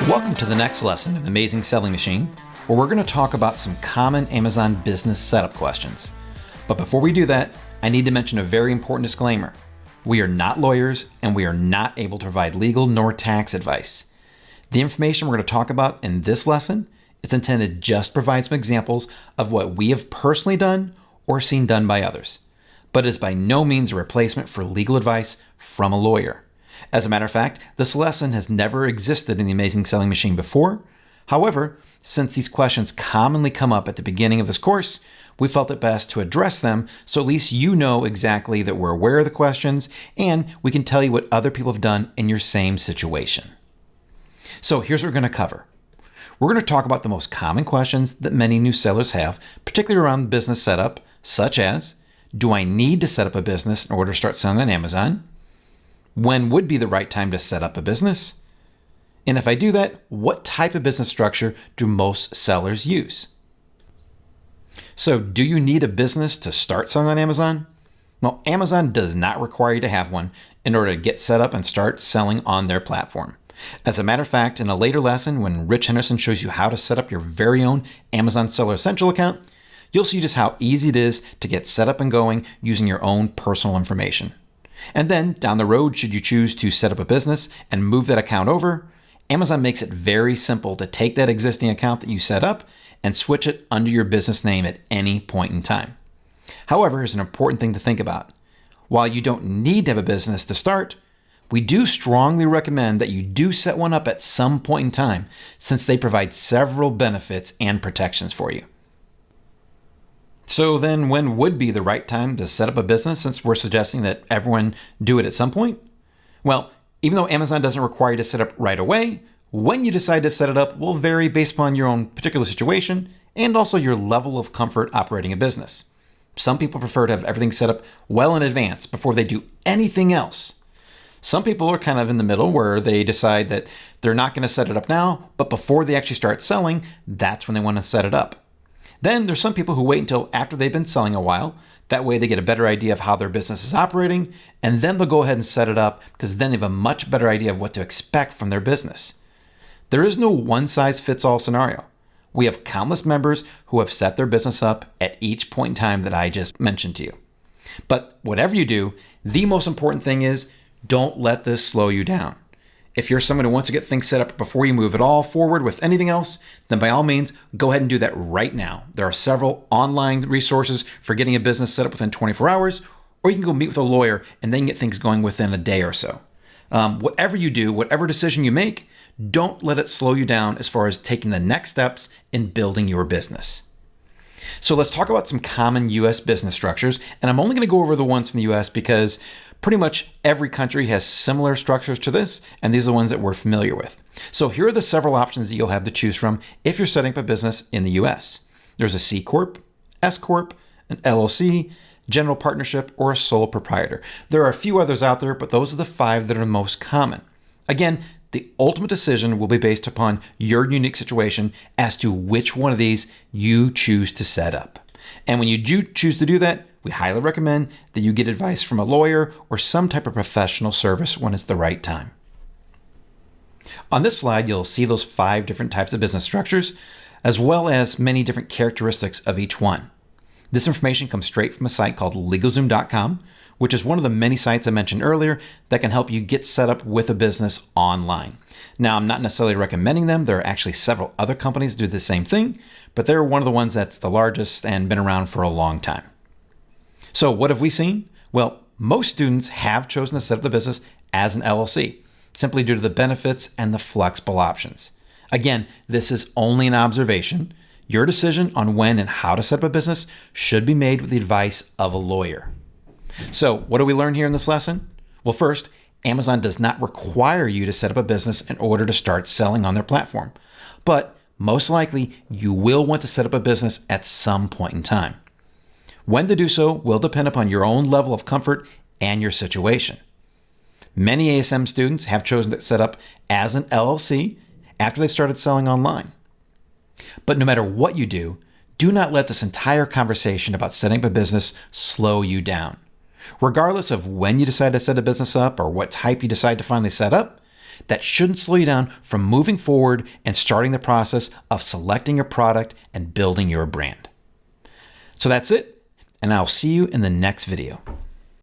Welcome to the next lesson of the Amazing Selling Machine, where we're going to talk about some common Amazon business setup questions. But before we do that, I need to mention a very important disclaimer. We are not lawyers, and we are not able to provide legal nor tax advice. The information we're going to talk about in this lesson is intended just to provide some examples of what we have personally done or seen done by others, but is by no means a replacement for legal advice from a lawyer. As a matter of fact, this lesson has never existed in the Amazing Selling Machine before. However, since these questions commonly come up at the beginning of this course, we felt it best to address them so at least you know exactly that we're aware of the questions and we can tell you what other people have done in your same situation. So here's what we're going to cover. We're going to talk about the most common questions that many new sellers have, particularly around business setup, such as, do I need to set up a business in order to start selling on Amazon? When would be the right time to set up a business? And if I do that, what type of business structure do most sellers use? So, do you need a business to start selling on Amazon? Well, Amazon does not require you to have one in order to get set up and start selling on their platform. As a matter of fact, in a later lesson, when Rich Henderson shows you how to set up your very own Amazon Seller Essential account, you'll see just how easy it is to get set up and going using your own personal information. And then down the road, should you choose to set up a business and move that account over, Amazon makes it very simple to take that existing account that you set up and switch it under your business name at any point in time. However, here's an important thing to think about. While you don't need to have a business to start, we do strongly recommend that you do set one up at some point in time, since they provide several benefits and protections for you. So then when would be the right time to set up a business, since we're suggesting that everyone do it at some point? Well, even though Amazon doesn't require you to set up right away, when you decide to set it up will vary based upon your own particular situation and also your level of comfort operating a business. Some people prefer to have everything set up well in advance before they do anything else. Some people are kind of in the middle where they decide that they're not going to set it up now, but before they actually start selling, that's when they want to set it up. Then there's some people who wait until after they've been selling a while. That way they get a better idea of how their business is operating, and then they'll go ahead and set it up because then they have a much better idea of what to expect from their business. There is no one-size-fits-all scenario. We have countless members who have set their business up at each point in time that I just mentioned to you. But whatever you do, the most important thing is don't let this slow you down. If you're someone who wants to get things set up before you move at all forward with anything else, then by all means, go ahead and do that right now. There are several online resources for getting a business set up within 24 hours, or you can go meet with a lawyer and then get things going within a day or so. Whatever you do, whatever decision you make, don't let it slow you down as far as taking the next steps in building your business. So let's talk about some common U.S. business structures, and I'm only going to go over the ones from the U.S. because pretty much every country has similar structures to this, and these are the ones that we're familiar with. So here are the several options that you'll have to choose from if you're setting up a business in the U.S. There's a C Corp, S Corp, an LLC, general partnership, or a sole proprietor. There are a few others out there, but those are the 5 that are most common. Again, the ultimate decision will be based upon your unique situation as to which one of these you choose to set up. And when you do choose to do that, we highly recommend that you get advice from a lawyer or some type of professional service when it's the right time. On this slide, you'll see those 5 different types of business structures, as well as many different characteristics of each one. This information comes straight from a site called LegalZoom.com, which is one of the many sites I mentioned earlier that can help you get set up with a business online. Now, I'm not necessarily recommending them. There are actually several other companies that do the same thing, but they're one of the ones that's the largest and been around for a long time. So what have we seen? Well, most students have chosen to set up the business as an LLC, simply due to the benefits and the flexible options. Again, this is only an observation. Your decision on when and how to set up a business should be made with the advice of a lawyer. So what do we learn here in this lesson? Well, first, Amazon does not require you to set up a business in order to start selling on their platform. But most likely, you will want to set up a business at some point in time. When to do so will depend upon your own level of comfort and your situation. Many ASM students have chosen to set up as an LLC after they started selling online. But no matter what you do, do not let this entire conversation about setting up a business slow you down. Regardless of when you decide to set a business up or what type you decide to finally set up, that shouldn't slow you down from moving forward and starting the process of selecting your product and building your brand. So that's it, and I'll see you in the next video.